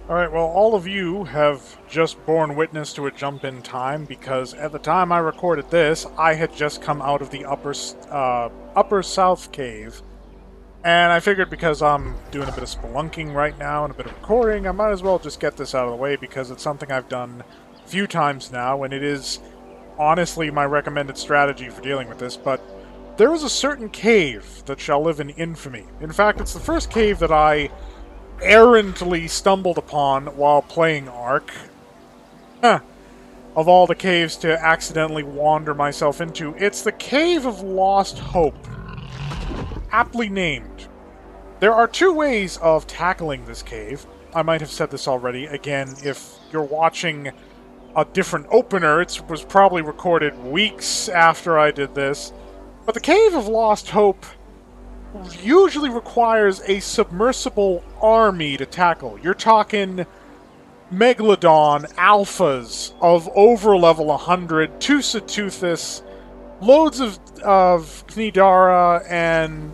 Alright, well, all of you have just borne witness to a jump in time because at the time I recorded this, I had just come out of the upper south cave. And I figured because I'm doing a bit of spelunking right now and a bit of recording, I might as well just get this out of the way because it's something I've done a few times now, and it is honestly my recommended strategy for dealing with this, but there is a certain cave that shall live in infamy. In fact, it's the first cave that I errantly stumbled upon while playing Ark. Huh. Of all the caves to accidentally wander myself into, it's the Cave of Lost Hope. Aptly named. There are two ways of tackling this cave. I might have said this already. Again, if you're watching a different opener, it was probably recorded weeks after I did this. But the Cave of Lost Hope usually requires a submersible army to tackle. You're talking Megalodon alphas of over level 100, Tusatuthus, loads of Cnidara and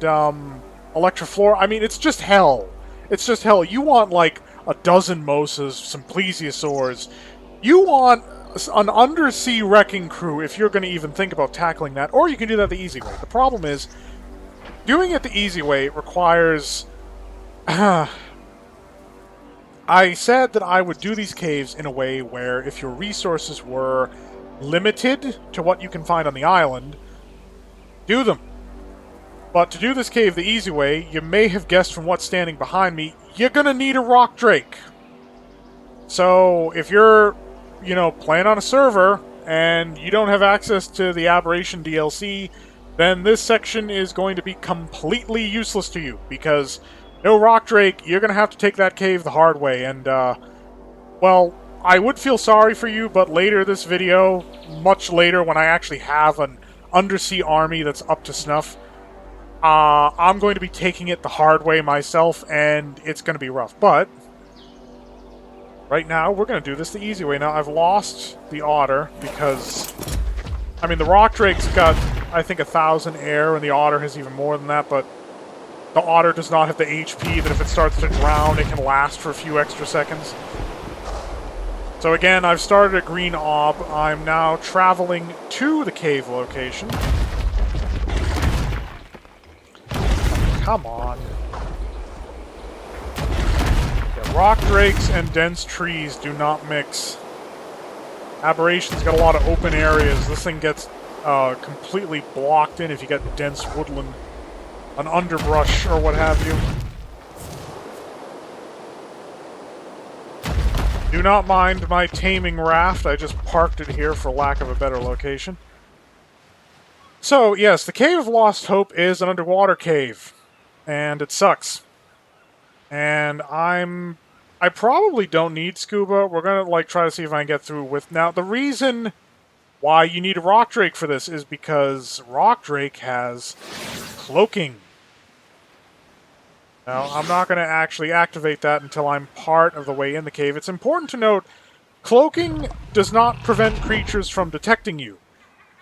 Electroflora. I mean, it's just hell. It's just hell. You want like a dozen Mosas, some Plesiosaurs. You want an undersea wrecking crew if you're going to even think about tackling that, or you can do that the easy way. The problem is, doing it the easy way requires... I said that I would do these caves in a way where if your resources were limited to what you can find on the island, do them. But to do this cave the easy way, you may have guessed from what's standing behind me, you're gonna need a rock drake. So if you're, playing on a server and you don't have access to the Aberration DLC, then this section is going to be completely useless to you, because no rock drake, you're going to have to take that cave the hard way, and, well, I would feel sorry for you, but later this video, much later, when I actually have an undersea army that's up to snuff, I'm going to be taking it the hard way myself, and it's going to be rough, but right now, we're going to do this the easy way. Now, I've lost the otter, because, I mean, the rock drake's got, I think, 1,000 air, and the otter has even more than that, but the otter does not have the HP that if it starts to drown, it can last for a few extra seconds. So again, I've started a green ob. I'm now traveling to the cave location. Come on. Yeah, rock drakes and dense trees do not mix. Aberration's got a lot of open areas. This thing gets completely blocked in if you get dense woodland, an underbrush, or what have you. Do not mind my taming raft. I just parked it here for lack of a better location. So, yes, the Cave of Lost Hope is an underwater cave. And it sucks. And I probably don't need scuba. We're gonna, try to see if I can get through with... Now, the reason why you need a rock drake for this is because rock drake has cloaking. Now, I'm not going to actually activate that until I'm part of the way in the cave. It's important to note, cloaking does not prevent creatures from detecting you.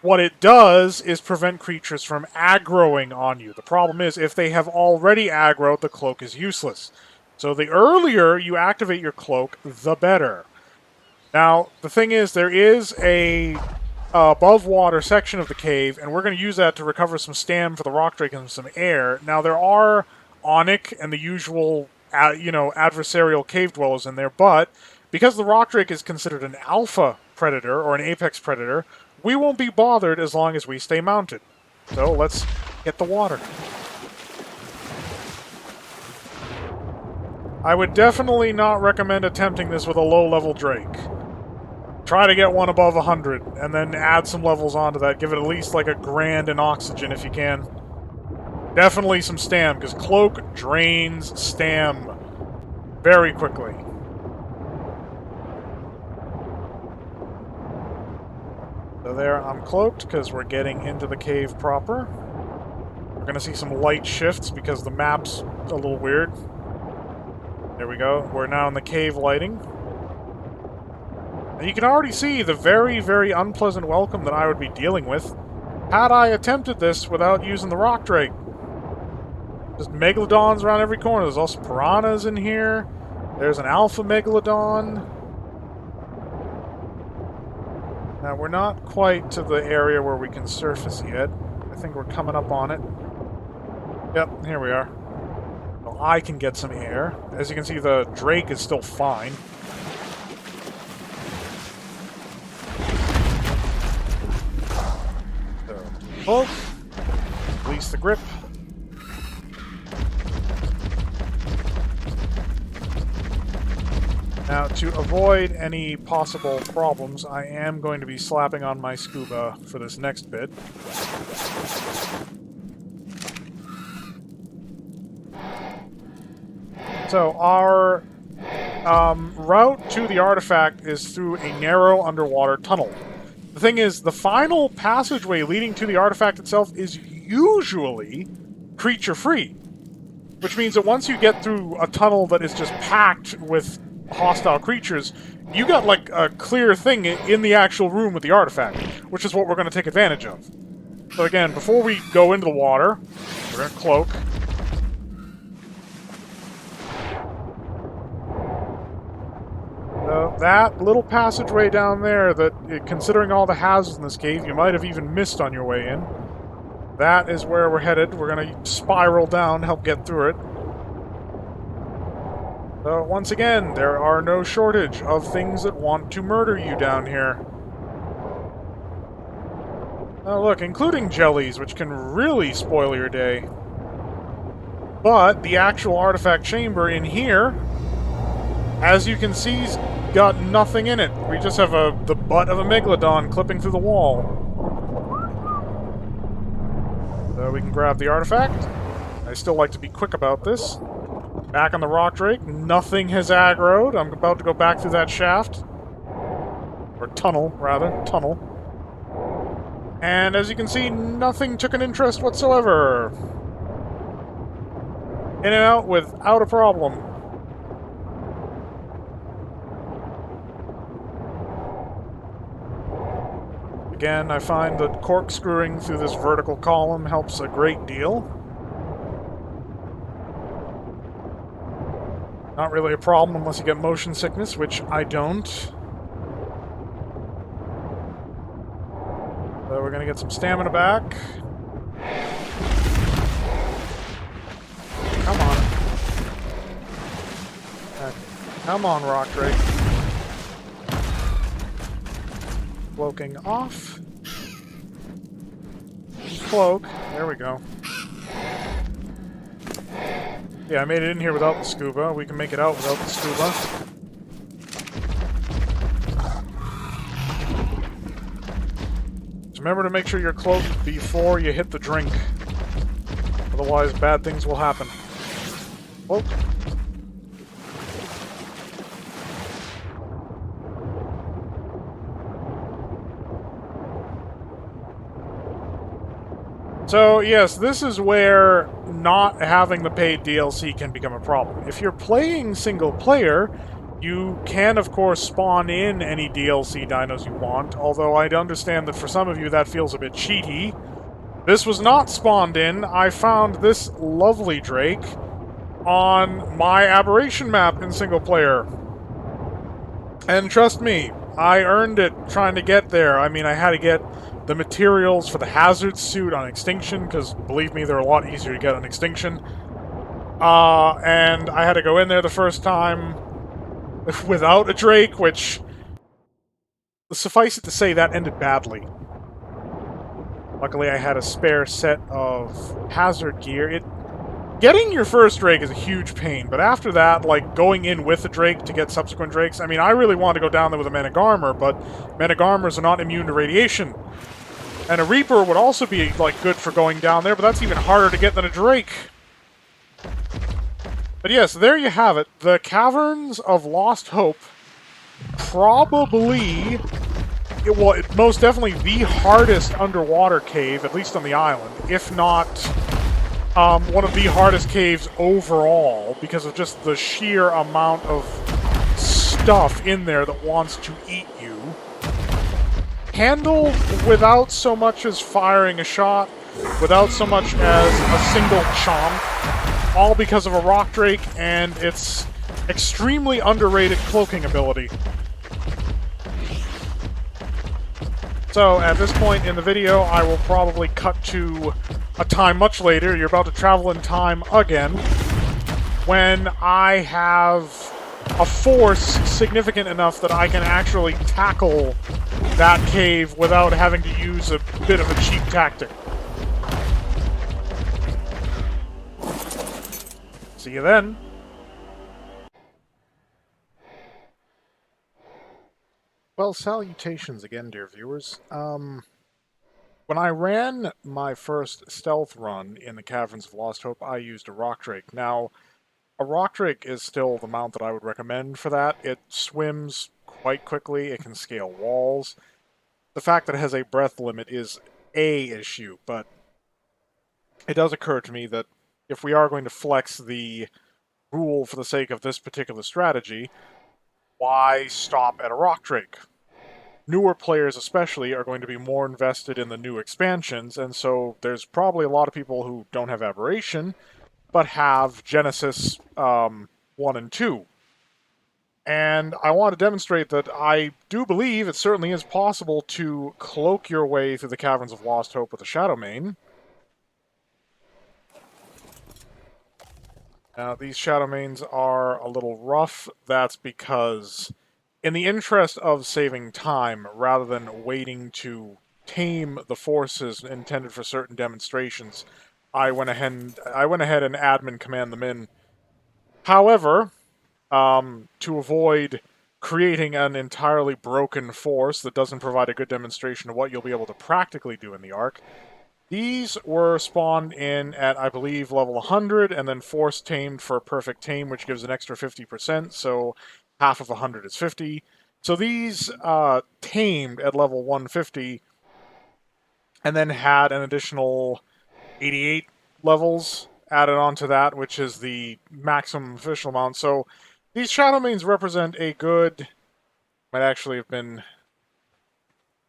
What it does is prevent creatures from aggroing on you. The problem is, if they have already aggroed, the cloak is useless. So the earlier you activate your cloak, the better. Now, the thing is, there is a above-water section of the cave, and we're going to use that to recover some stam for the rock drake and some air. Now, there are Onyx and the usual, adversarial cave dwellers in there, but because the rock drake is considered an alpha predator, or an apex predator, we won't be bothered as long as we stay mounted. So, let's get the water. I would definitely not recommend attempting this with a low-level drake. Try to get one above 100, and then add some levels onto that. Give it at least like a grand in oxygen if you can. Definitely some stam, because cloak drains stam very quickly. So there, I'm cloaked, because we're getting into the cave proper. We're going to see some light shifts, because the map's a little weird. There we go. We're now in the cave lighting. And you can already see the very, very unpleasant welcome that I would be dealing with had I attempted this without using the rock drake. Just megalodons around every corner. There's also piranhas in here. There's an alpha megalodon. Now, we're not quite to the area where we can surface yet. I think we're coming up on it. Yep, here we are. Well, I can get some air. As you can see, the Drake is still fine. So, pull. Release the grip. Now, to avoid any possible problems, I am going to be slapping on my scuba for this next bit. So, our route to the artifact is through a narrow underwater tunnel. The thing is, the final passageway leading to the artifact itself is usually creature-free. Which means that once you get through a tunnel that is just packed with hostile creatures, you got like a clear thing in the actual room with the artifact, which is what we're going to take advantage of. So again, before we go into the water, we're going to cloak. That little passageway down there that, considering all the hazards in this cave, you might have even missed on your way in. That is where we're headed. We're going to spiral down, help get through it. So, once again, there are no shortage of things that want to murder you down here. Oh, look, including jellies, which can really spoil your day. But the actual artifact chamber in here, as you can see, has got nothing in it. We just have the butt of a megalodon clipping through the wall. So we can grab the artifact. I still like to be quick about this. Back on the rock drake, nothing has aggroed. I'm about to go back through that shaft. Or tunnel, rather. Tunnel. And as you can see, nothing took an interest whatsoever. In and out without a problem. Again, I find that corkscrewing through this vertical column helps a great deal. Not really a problem unless you get motion sickness, which I don't. So we're going to get some stamina back. Come on. Come on, rock drake. Cloaking off. Cloak. There we go. Yeah, I made it in here without the scuba. We can make it out without the scuba. Just remember to make sure you're cloaked before you hit the drink. Otherwise, bad things will happen. Cloak. So, yes, this is where not having the paid DLC can become a problem. If you're playing single player, you can, of course, spawn in any DLC dinos you want, although I'd understand that for some of you that feels a bit cheaty. This was not spawned in. I found this lovely drake on my Aberration map in single player. And trust me, I earned it trying to get there. I mean, I had to get the materials for the hazard suit on Extinction, because, believe me, they're a lot easier to get on Extinction. And I had to go in there the first time without a drake, which, suffice it to say, that ended badly. Luckily, I had a spare set of hazard gear. Getting your first drake is a huge pain, but after that, like, going in with a drake to get subsequent drakes, I mean, I really wanted to go down there with a Menagarmor, but Menagarmors are not immune to radiation. And a Reaper would also be, like, good for going down there, but that's even harder to get than a drake. But yes, there you have it. The Caverns of Lost Hope. Probably, most definitely the hardest underwater cave, at least on the island, if not one of the hardest caves overall, because of just the sheer amount of stuff in there that wants to eat you. Handled without so much as firing a shot, without so much as a single chomp, all because of a rock drake and its extremely underrated cloaking ability. So, at this point in the video, I will probably cut to a time much later. You're about to travel in time again, when I have a force significant enough that I can actually tackle that cave without having to use a bit of a cheap tactic. See you then. Well, salutations again, dear viewers. When I ran my first stealth run in the Caverns of Lost Hope, I used a rock drake. Now, a rock drake is still the mount that I would recommend for that. It swims quite quickly, it can scale walls. The fact that it has a breath limit is a issue, but it does occur to me that if we are going to flex the rule for the sake of this particular strategy, why stop at a rock drake? Newer players especially are going to be more invested in the new expansions, and so there's probably a lot of people who don't have Aberration, but have Genesis 1 and 2. And I want to demonstrate that I do believe it certainly is possible to cloak your way through the Caverns of Lost Hope with a Shadow Mane. Now, these Shadow Manes are a little rough. That's because, in the interest of saving time, rather than waiting to tame the forces intended for certain demonstrations, I went ahead and admin command them in. However, to avoid creating an entirely broken force that doesn't provide a good demonstration of what you'll be able to practically do in the Ark, these were spawned in at, I believe, level 100, and then force tamed for perfect tame, which gives an extra 50%, so half of 100 is 50. So these tamed at level 150, and then had an additional 88 levels added onto that, which is the maximum official amount. So these Shadow Manes represent a good... might actually have been...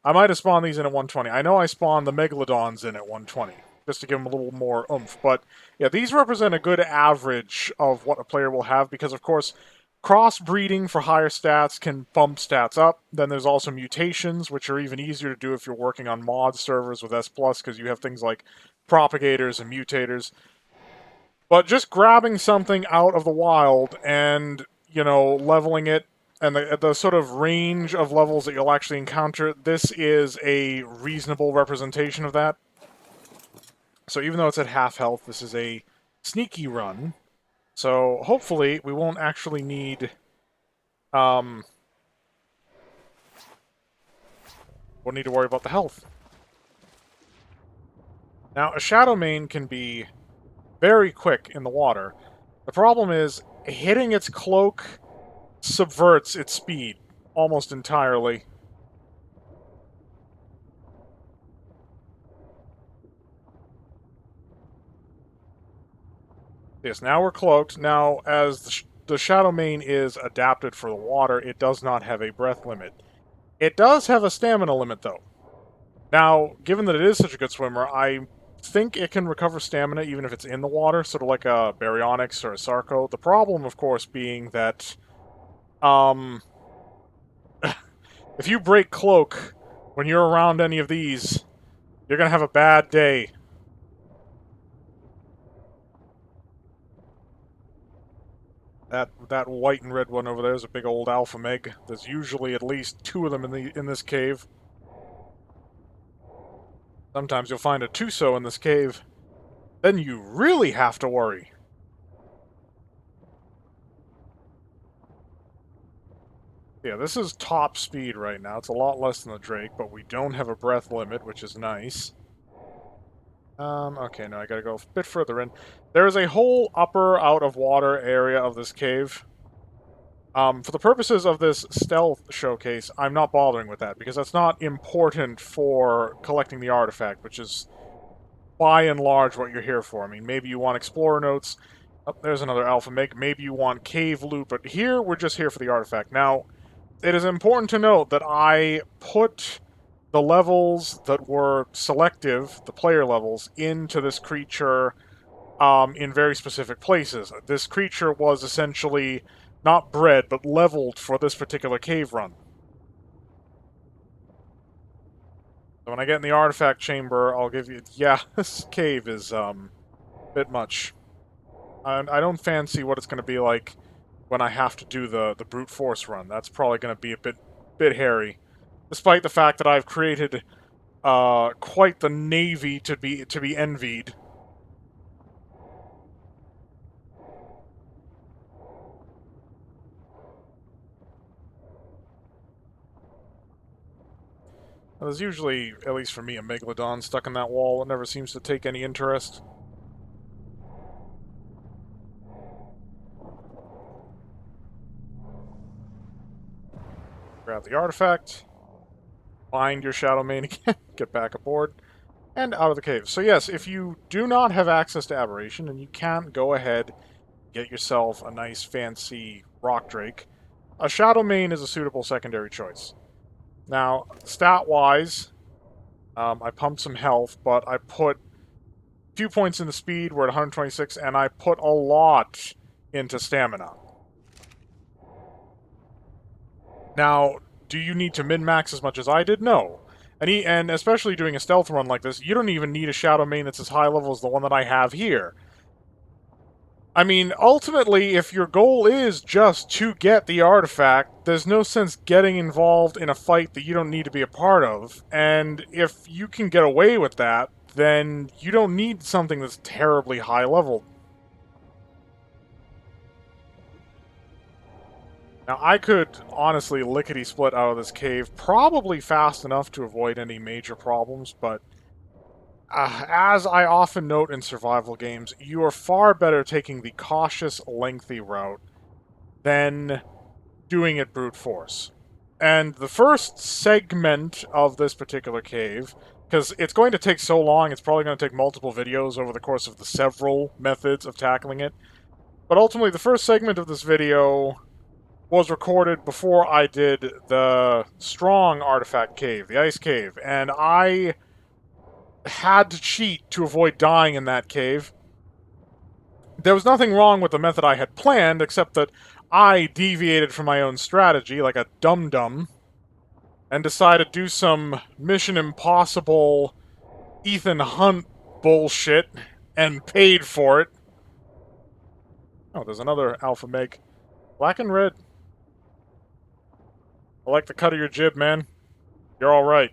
I might have spawned these in at 120. I know I spawned the Megalodons in at 120, just to give them a little more oomph. But, yeah, these represent a good average of what a player will have, because, of course, crossbreeding for higher stats can bump stats up. Then there's also mutations, which are even easier to do if you're working on mod servers with S+, because you have things like propagators and mutators. But just grabbing something out of the wild and, you know, leveling it, and the sort of range of levels that you'll actually encounter, this is a reasonable representation of that. So even though it's at half health, this is a sneaky run. So hopefully we won't actually need... we'll need to worry about the health. Now, a Shadow Mane can be very quick in the water. The problem is, hitting its cloak subverts its speed almost entirely. Yes, now we're cloaked. Now, as the Shadow Mane is adapted for the water, it does not have a breath limit. It does have a stamina limit, though. Now, given that it is such a good swimmer, I think it can recover stamina even if it's in the water, sort of like a Baryonyx or a Sarco. The problem, of course, being that, if you break cloak when you're around any of these, you're gonna have a bad day. That white and red one over there is a big old alpha meg. There's usually at least two of them in this cave. Sometimes you'll find a Tuso in this cave. Then you really have to worry. Yeah, this is top speed right now. It's a lot less than the Drake, but we don't have a breath limit, which is nice. Okay, now I gotta go a bit further in. There is a whole upper out-of-water area of this cave. For the purposes of this stealth showcase, I'm not bothering with that, because that's not important for collecting the artifact, which is, by and large, what you're here for. I mean, maybe you want Explorer Notes. Oh, there's another Alpha Meg. Maybe you want Cave Loot, but here, we're just here for the artifact. Now, it is important to note that I put the levels that were selective, the player levels, into this creature in very specific places. This creature was essentially not bred, but leveled for this particular cave run. So when I get in the artifact chamber, I'll give you... Yeah, this cave is, a bit much. I don't fancy what it's going to be like when I have to do the brute force run. That's probably going to be a bit hairy. Despite the fact that I've created quite the navy to be envied. There's usually, at least for me, a Megalodon stuck in that wall. It never seems to take any interest. Grab the artifact. Find your Shadow Mane again. Get back aboard. And out of the cave. So yes, if you do not have access to Aberration, and you can't, go ahead, get yourself a nice fancy Rock Drake, a Shadow Mane is a suitable secondary choice. Now, stat-wise, I pumped some health, but I put a few points into speed, we're at 126, and I put a lot into stamina. Now, do you need to min-max as much as I did? No. And especially doing a stealth run like this, you don't even need a Shadow Mane that's as high level as the one that I have here. I mean, ultimately, if your goal is just to get the artifact, there's no sense getting involved in a fight that you don't need to be a part of. And if you can get away with that, then you don't need something that's terribly high level. Now, I could honestly lickety-split out of this cave probably fast enough to avoid any major problems, but as I often note in survival games, you are far better taking the cautious, lengthy route than doing it brute force. And the first segment of this particular cave, because it's going to take so long, it's probably going to take multiple videos over the course of the several methods of tackling it, but ultimately the first segment of this video was recorded before I did the strong artifact cave, the ice cave, and I had to cheat to avoid dying in that cave. There was nothing wrong with the method I had planned, except that I deviated from my own strategy like a dum-dum and decided to do some Mission Impossible Ethan Hunt bullshit and paid for it. Oh, there's another Alpha Meg. Black and red. I like the cut of your jib, man. You're alright.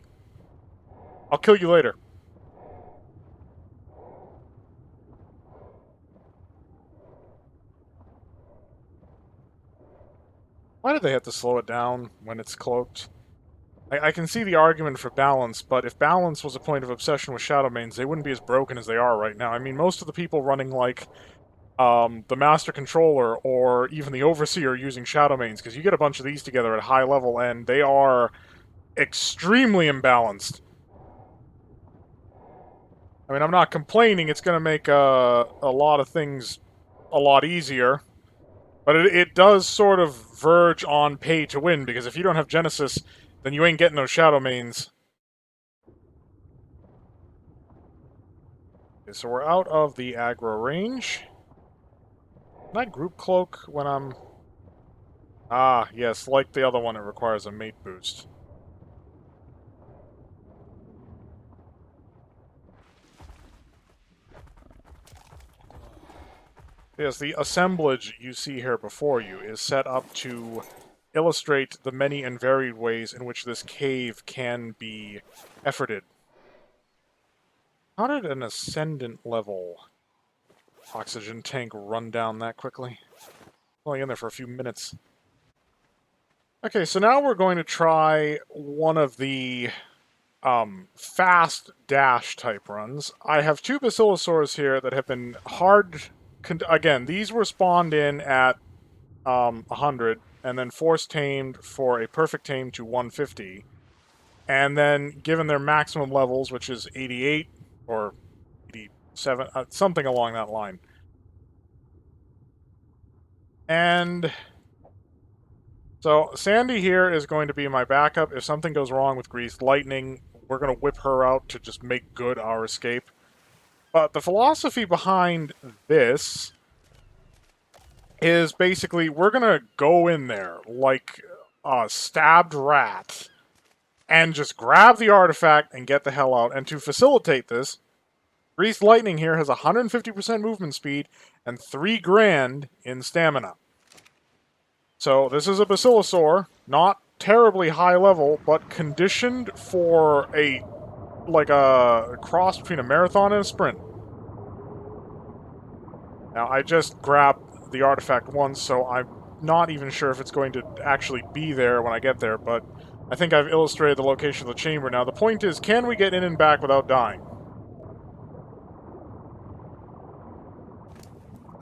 I'll kill you later. Why did they have to slow it down when it's cloaked? I can see the argument for balance, but if balance was a point of obsession with Shadow Manes, they wouldn't be as broken as they are right now. I mean, most of the people running, like, the Master Controller or even the Overseer using Shadow Manes, because you get a bunch of these together at high level, and they are extremely imbalanced. I mean, I'm not complaining, it's going to make a lot of things a lot easier. But it does sort of verge on pay to win, because if you don't have Genesis, then you ain't getting those Shadow Manes. Okay, so we're out of the aggro range. Can I group cloak when I'm... Ah, yes, like the other one, it requires a mate boost. Yes, the assemblage you see here before you is set up to illustrate the many and varied ways in which this cave can be efforted. How did an ascendant level oxygen tank run down that quickly? Only in there for a few minutes. Okay, so now we're going to try one of the fast dash type runs. I have two Basilosaurus here that have been hard... Again, these were spawned in at 100, and then force tamed for a perfect tame to 150. And then, given their maximum levels, which is 88 or 87, something along that line. And so Sandy here is going to be my backup. If something goes wrong with Greased Lightning, we're going to whip her out to just make good our escape. But the philosophy behind this is basically we're gonna go in there like a stabbed rat and just grab the artifact and get the hell out. And to facilitate this, Greased Lightning here has 150% movement speed and 3 grand in stamina. So this is a Basilosaur, not terribly high level, but conditioned for a cross between a marathon and a sprint. Now I just grabbed the artifact once, so I'm not even sure if it's going to actually be there when I get there, but I think I've illustrated the location of the chamber. Now the point is, can we get in and back without dying?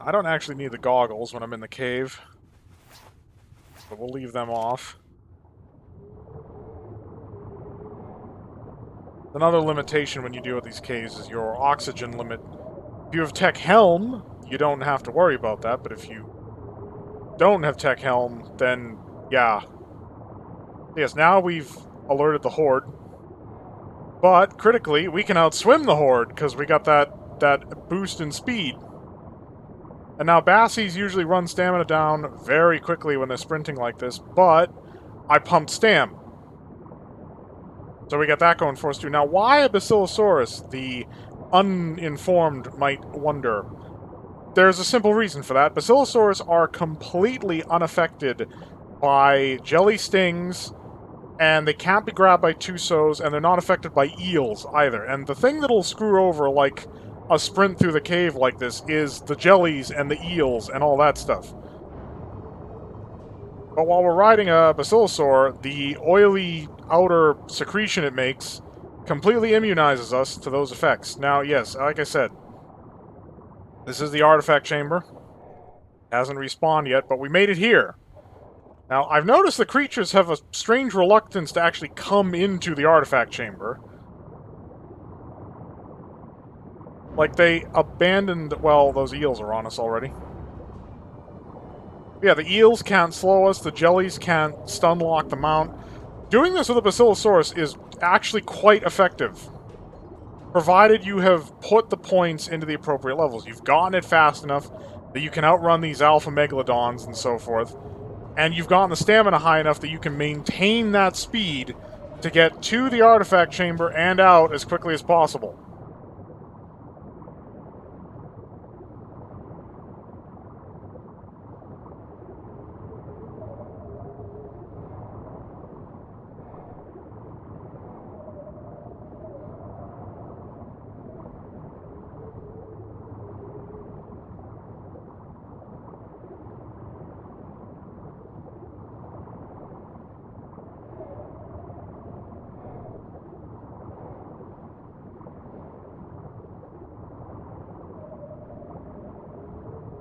I don't actually need the goggles when I'm in the cave, but we'll leave them off. Another limitation when you deal with these caves is your oxygen limit. If you have Tech Helm, you don't have to worry about that, but if you don't have Tech Helm, then yeah. Yes, now we've alerted the Horde. But, critically, we can outswim the Horde, because we got that boost in speed. And now Bassies usually run stamina down very quickly when they're sprinting like this, but I pumped Stam. So we got that going for us too. Now, why a Basilosaurus? The uninformed might wonder. There's a simple reason for that. Basilosaurs are completely unaffected by jelly stings, and they can't be grabbed by Tusos, and they're not affected by eels either. And the thing that'll screw over, like, a sprint through the cave like this is the jellies and the eels and all that stuff. But while we're riding a Basilosaur, the oily outer secretion it makes completely immunizes us to those effects. Now, yes, like I said, this is the artifact chamber. Hasn't respawned yet, but we made it here. Now, I've noticed the creatures have a strange reluctance to actually come into the artifact chamber. Like, they abandoned... Well, those eels are on us already. Yeah, the eels can't slow us, the jellies can't stun-lock the mount. Doing this with a Basilosaurus is actually quite effective. Provided you have put the points into the appropriate levels. You've gotten it fast enough that you can outrun these alpha megalodons and so forth. And you've gotten the stamina high enough that you can maintain that speed to get to the artifact chamber and out as quickly as possible.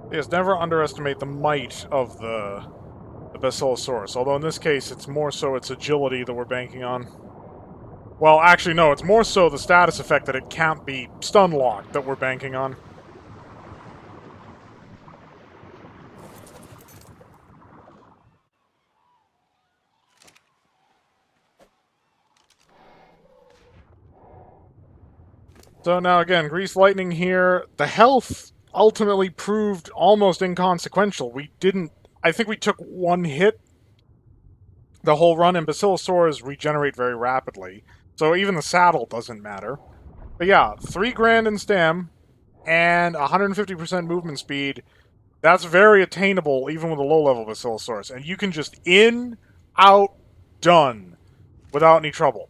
Yes, never underestimate the might of the Basilosaurus, although in this case it's more so its agility that we're banking on. Well, actually no, it's more so the status effect that it can't be stun-locked that we're banking on. So now again, Greased Lightning here. The health ultimately proved almost inconsequential. We didn't... I think we took one hit the whole run, and Basilosaurs regenerate very rapidly. So even the saddle doesn't matter. But yeah, 3 grand in stam, and 150% movement speed. That's very attainable even with a low-level Basilosaurus. And you can just in, out, done without any trouble.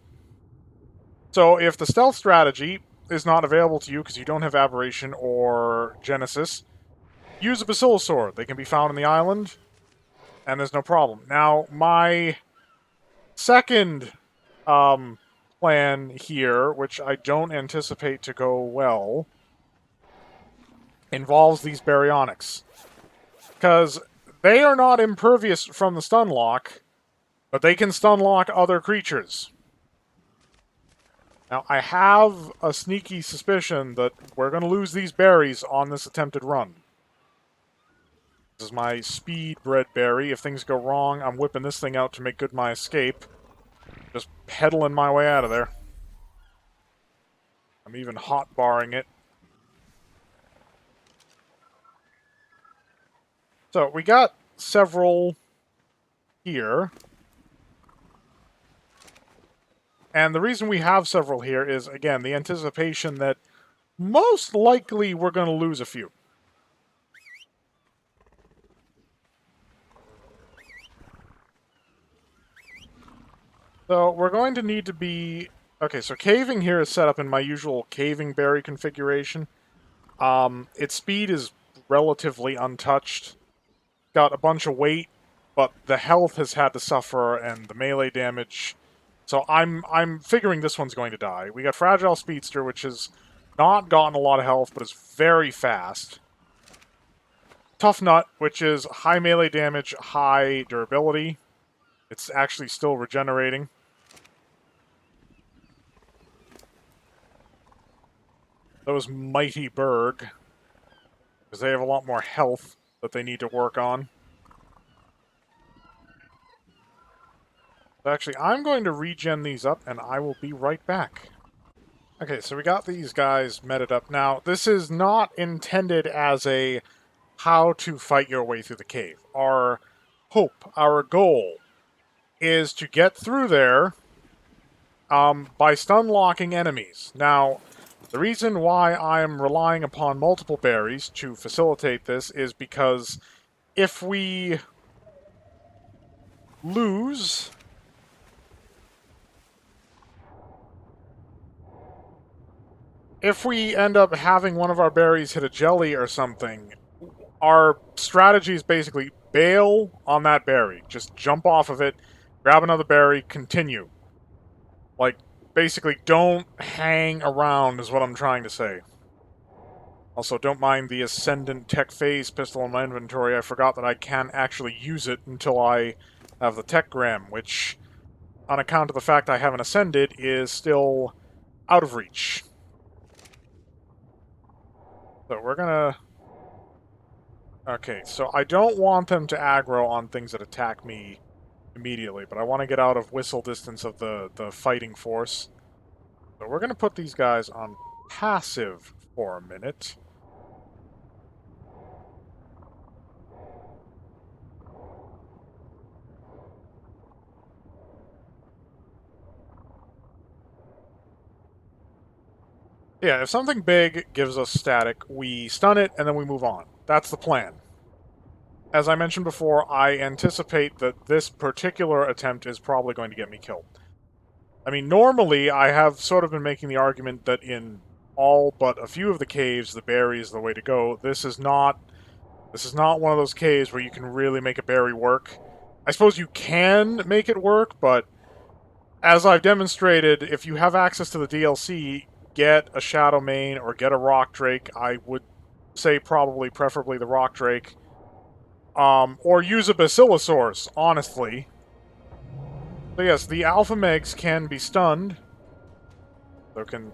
So if the stealth strategy is not available to you because you don't have Aberration or Genesis, use a Basilosaur. They can be found on the island, and there's no problem. Now, my second plan here, which I don't anticipate to go well, involves these Baryonyx. Because they are not impervious from the stun lock, but they can stun lock other creatures. Now, I have a sneaky suspicion that we're going to lose these berries on this attempted run. This is my speed-bred berry. If things go wrong, I'm whipping this thing out to make good my escape. Just pedaling my way out of there. I'm even hot-barring it. So we got several here. And the reason we have several here is, again, the anticipation that most likely we're going to lose a few. So we're going to need to be... Okay, so caving here is set up in my usual caving berry configuration. Its speed is relatively untouched. Got a bunch of weight, but the health has had to suffer and the melee damage. So I'm figuring this one's going to die. We got Fragile Speedster, which has not gotten a lot of health, but is very fast. Tough Nut, which is high melee damage, high durability. It's actually still regenerating. Those Mighty Berg, because they have a lot more health that they need to work on. So actually, I'm going to regen these up, and I will be right back. Okay, so we got these guys meted up. Now, this is not intended as a how to fight your way through the cave. Our hope, our goal, is to get through there by stun locking enemies. Now, the reason why I am relying upon multiple berries to facilitate this is because if we lose... If we end up having one of our berries hit a jelly or something, our strategy is basically bail on that berry. Just jump off of it, grab another berry, continue. Like, basically, don't hang around is what I'm trying to say. Also, don't mind the Ascendant Tech Phase pistol in my inventory. I forgot that I can't actually use it until I have the Tech Gram, which, on account of the fact I haven't ascended, is still out of reach. So we're gonna... Okay, so I don't want them to aggro on things that attack me immediately, but I want to get out of whistle distance of the fighting force. So we're going to put these guys on passive for a minute. Yeah, if something big gives us static, we stun it and then we move on. That's the plan. As I mentioned before, I anticipate that this particular attempt is probably going to get me killed. I mean, normally I have sort of been making the argument that in all but a few of the caves, the berry is the way to go. This is not one of those caves where you can really make a berry work. I suppose you can make it work, but as I've demonstrated, if you have access to the DLC, get a Shadow Mane or get a Rock Drake. I would say probably, preferably the Rock Drake. Or use a Basilosaurus, honestly. So yes, the Alpha Megs can be stunned. So can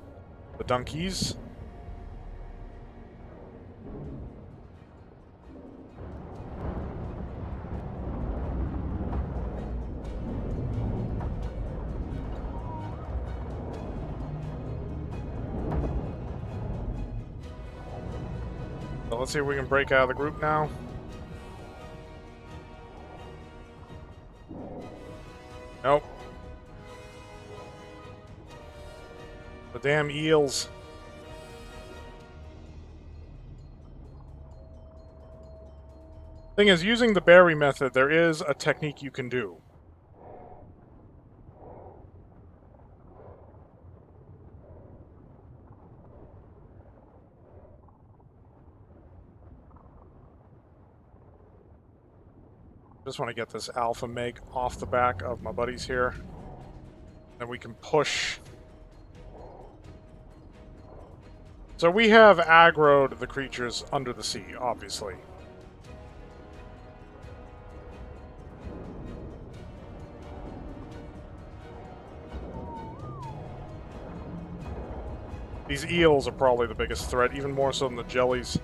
the Donkeys. So let's see if we can break out of the group now. Nope. The damn eels. Thing is, using the berry method, there is a technique you can do. Just want to get this Alpha Meg off the back of my buddies here. Then we can push. So we have aggroed the creatures under the sea, obviously. These eels are probably the biggest threat, even more so than the jellies.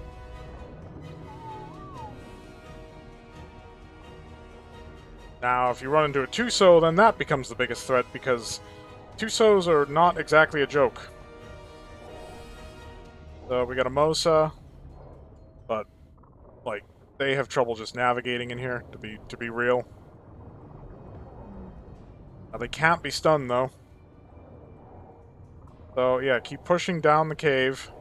Now, if you run into a Tuso, then that becomes the biggest threat, because Tusos are not exactly a joke. So we got a Mosa, but, like, they have trouble just navigating in here, to be real. They can't be stunned, though. So, yeah, keep pushing down the cave.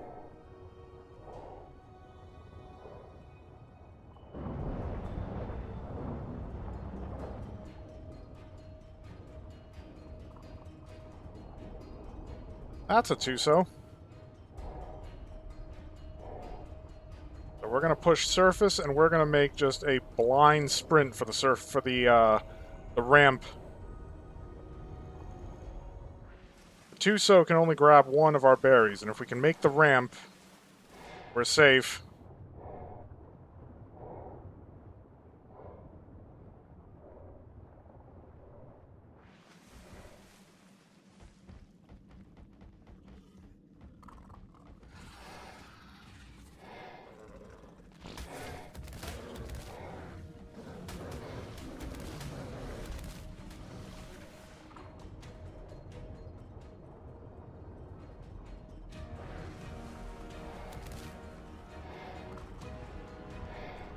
That's a two-so. So we're gonna push surface, and we're gonna make just a blind sprint for the ramp. The two-so can only grab one of our berries, and if we can make the ramp, we're safe.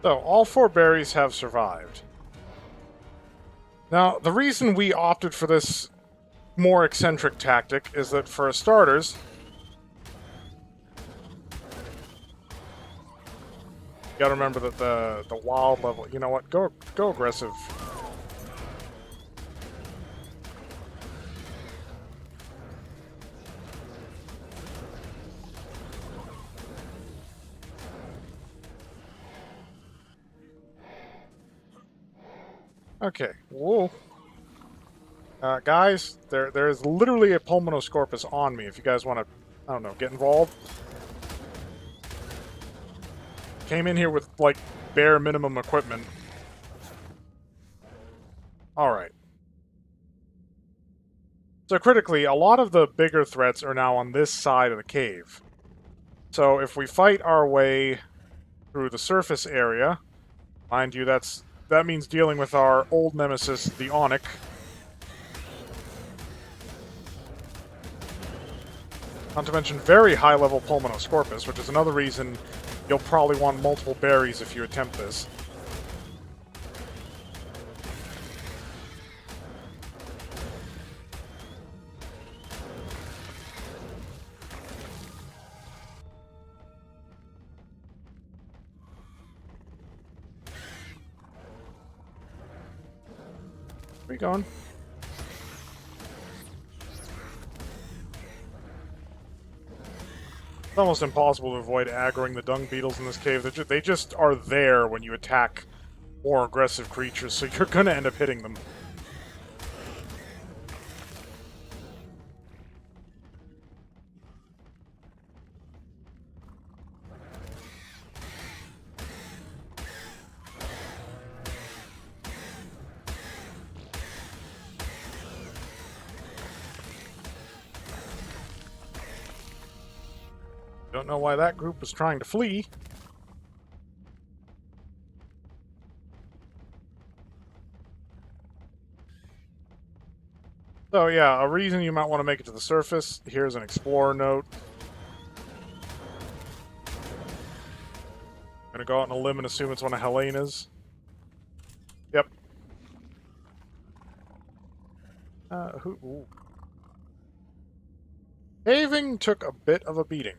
So, all 4 berries have survived. Now, the reason we opted for this more eccentric tactic is that, for starters, you gotta remember that the wild level... You know what? Go aggressive. Okay. Whoa. Guys, there is literally a Pulmonoscorpus on me if you guys want to, I don't know, get involved. Came in here with, like, bare minimum equipment. Alright. So critically, a lot of the bigger threats are now on this side of the cave. So if we fight our way through the surface area, mind you, that means dealing with our old nemesis, the Onyx. Not to mention very high-level Pulmonoscorpus, which is another reason you'll probably want multiple berries if you attempt this. Where are you going? It's almost impossible to avoid aggroing the dung beetles in this cave. They just are there when you attack more aggressive creatures, so you're gonna end up hitting them. Don't know why that group was trying to flee. So yeah, a reason you might want to make it to the surface. Here's an explorer note. I'm gonna go out on a limb and assume it's one of Helena's. Yep. Ooh. Caving took a bit of a beating.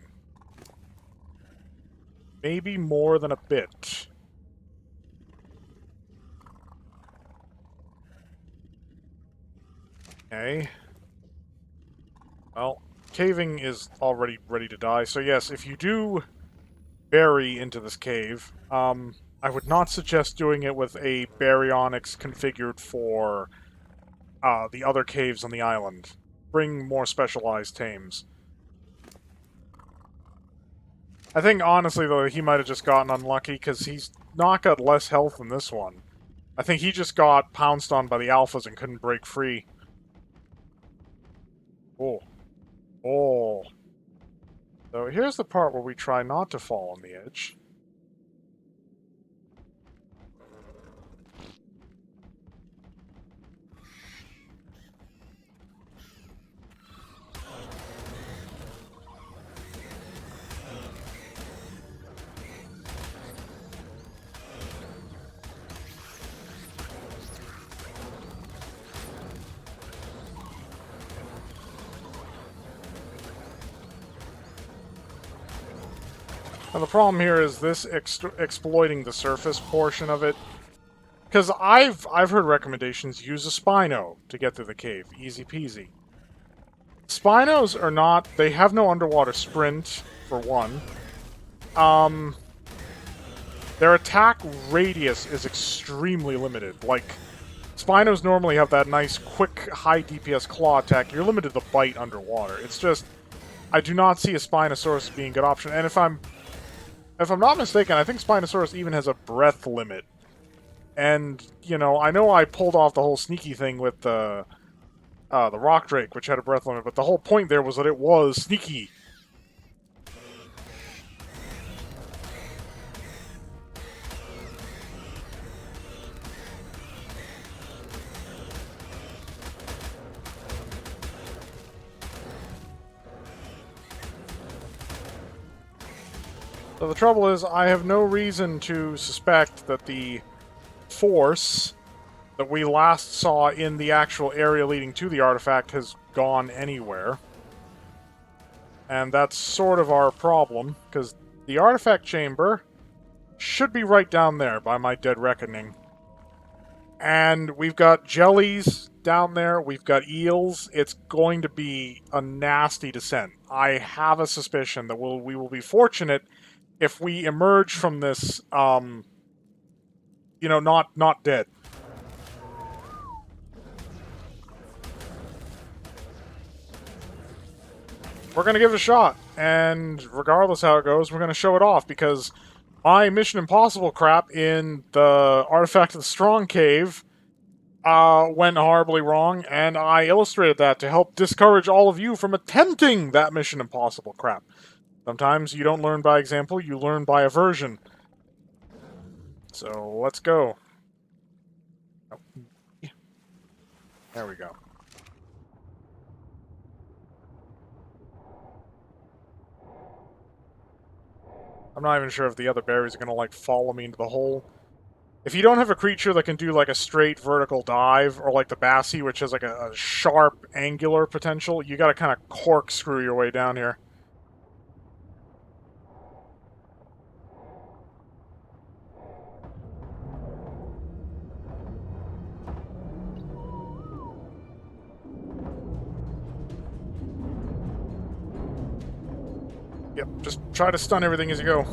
Maybe more than a bit. Okay. Well, caving is already ready to die, so yes, if you do bury into this cave, I would not suggest doing it with a Baryonyx configured for the other caves on the island. Bring more specialized tames. I think, honestly, though, he might have just gotten unlucky, because he's not got less health than this one. I think he just got pounced on by the alphas and couldn't break free. Oh. Oh. So here's the part where we try not to fall on the edge. Now the problem here is this exploiting the surface portion of it. Because I've heard recommendations, use a Spino to get through the cave. Easy peasy. Spinos are not... They have no underwater sprint, for one. Their attack radius is extremely limited. Like, Spinos normally have that nice, quick, high DPS claw attack. You're limited to bite underwater. It's just... I do not see a Spinosaurus as being a good option. And if I'm not mistaken, I think Spinosaurus even has a breath limit. And, you know I pulled off the whole sneaky thing with the Rock Drake, which had a breath limit, but the whole point there was that it was sneaky. So the trouble is, I have no reason to suspect that the force that we last saw in the actual area leading to the artifact has gone anywhere. And that's sort of our problem, because the artifact chamber should be right down there, by my dead reckoning. And we've got jellies down there, we've got eels. It's going to be a nasty descent. I have a suspicion that we will be fortunate if we emerge from this, not dead. We're going to give it a shot, and regardless how it goes, we're going to show it off, because my Mission Impossible crap in the Artifact of the Strong Cave went horribly wrong, and I illustrated that to help discourage all of you from attempting that Mission Impossible crap. Sometimes you don't learn by example, you learn by aversion. So, let's go. There we go. I'm not even sure if the other berries are gonna, like, follow me into the hole. If you don't have a creature that can do, like, a straight vertical dive, or like the Bassie, which has, like, a sharp, angular potential, you gotta kind of corkscrew your way down here. Yep, just try to stun everything as you go.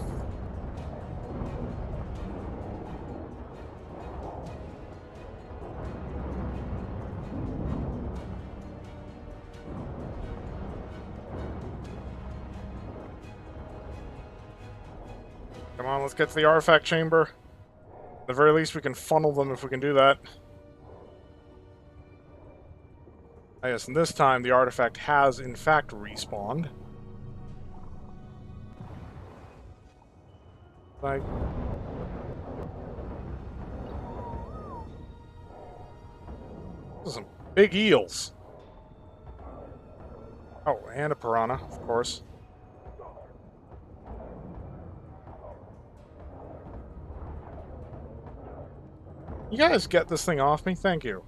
Come on, let's get to the artifact chamber. At the very least, we can funnel them if we can do that. Ah, yes, and this time the artifact has, in fact, respawned. Like... Those are some big eels. Oh, and a piranha, of course. You guys get this thing off me? Thank you.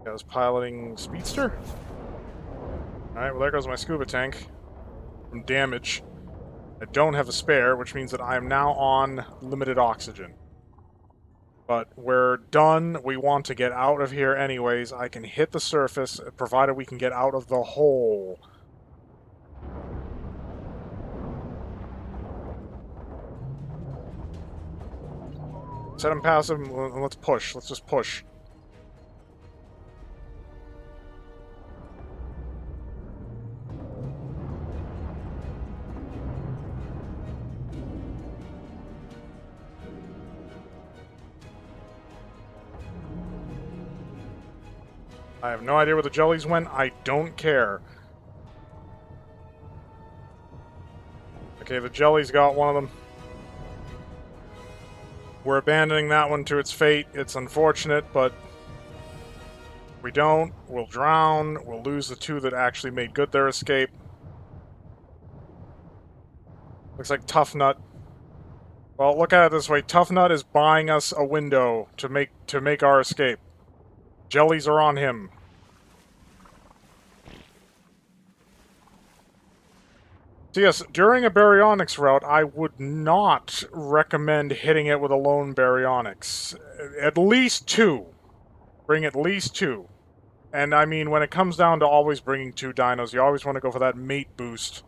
I was piloting Speedster? Alright, well there goes my scuba tank. From damage. I don't have a spare, which means that I am now on limited oxygen. But we're done. We want to get out of here anyways. I can hit the surface, provided we can get out of the hole. Set him passive, and let's push. Let's just push. I have no idea where the jellies went. I don't care. Okay, the jellies got one of them. We're abandoning that one to its fate. It's unfortunate, but if we don't, we'll drown. We'll lose the two that actually made good their escape. Looks like Tough Nut. Well, look at it this way. Tough Nut is buying us a window to make our escape. Jellies are on him. So yes, during a Baryonyx route, I would not recommend hitting it with a lone Baryonyx. At least two. Bring at least two. And I mean, when it comes down to always bringing two dinos, you always want to go for that mate boost.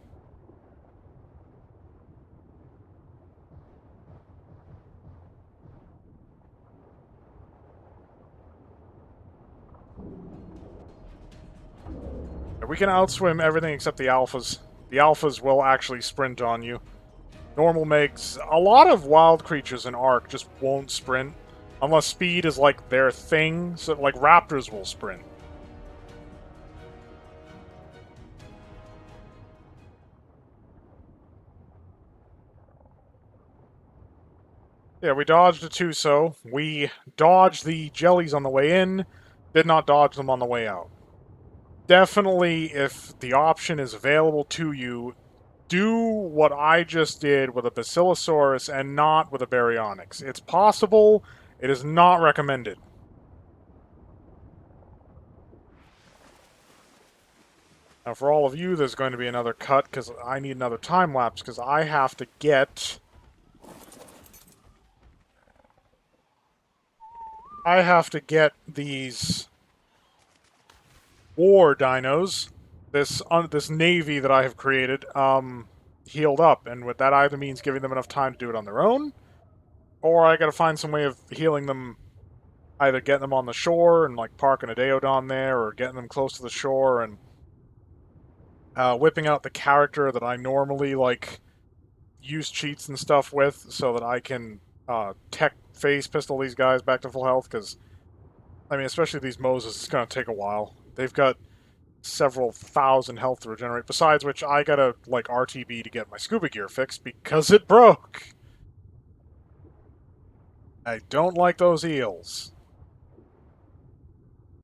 We can outswim everything except the alphas. The alphas will actually sprint on you. Normal Megs, a lot of wild creatures in Ark just won't sprint. Unless speed is like their thing, so like raptors will sprint. Yeah, we dodged a Tuso. We dodged the jellies on the way in, did not dodge them on the way out. Definitely, if the option is available to you, do what I just did with a Basilosaurus and not with a Baryonyx. It's possible, it is not recommended. Now, for all of you, there's going to be another cut, because I need another time-lapse, because I have to get... these war dinos, this navy that I have created, healed up, and what that either means giving them enough time to do it on their own, or I gotta find some way of healing them, either getting them on the shore and, like, parking a Deodon there, or getting them close to the shore and whipping out the character that I normally, like, use cheats and stuff with, so that I can tech phase pistol these guys back to full health, because, I mean, especially these Moses, it's gonna take a while. They've got several thousand health to regenerate, besides which I gotta, like, RTB to get my scuba gear fixed, because it broke! I don't like those eels.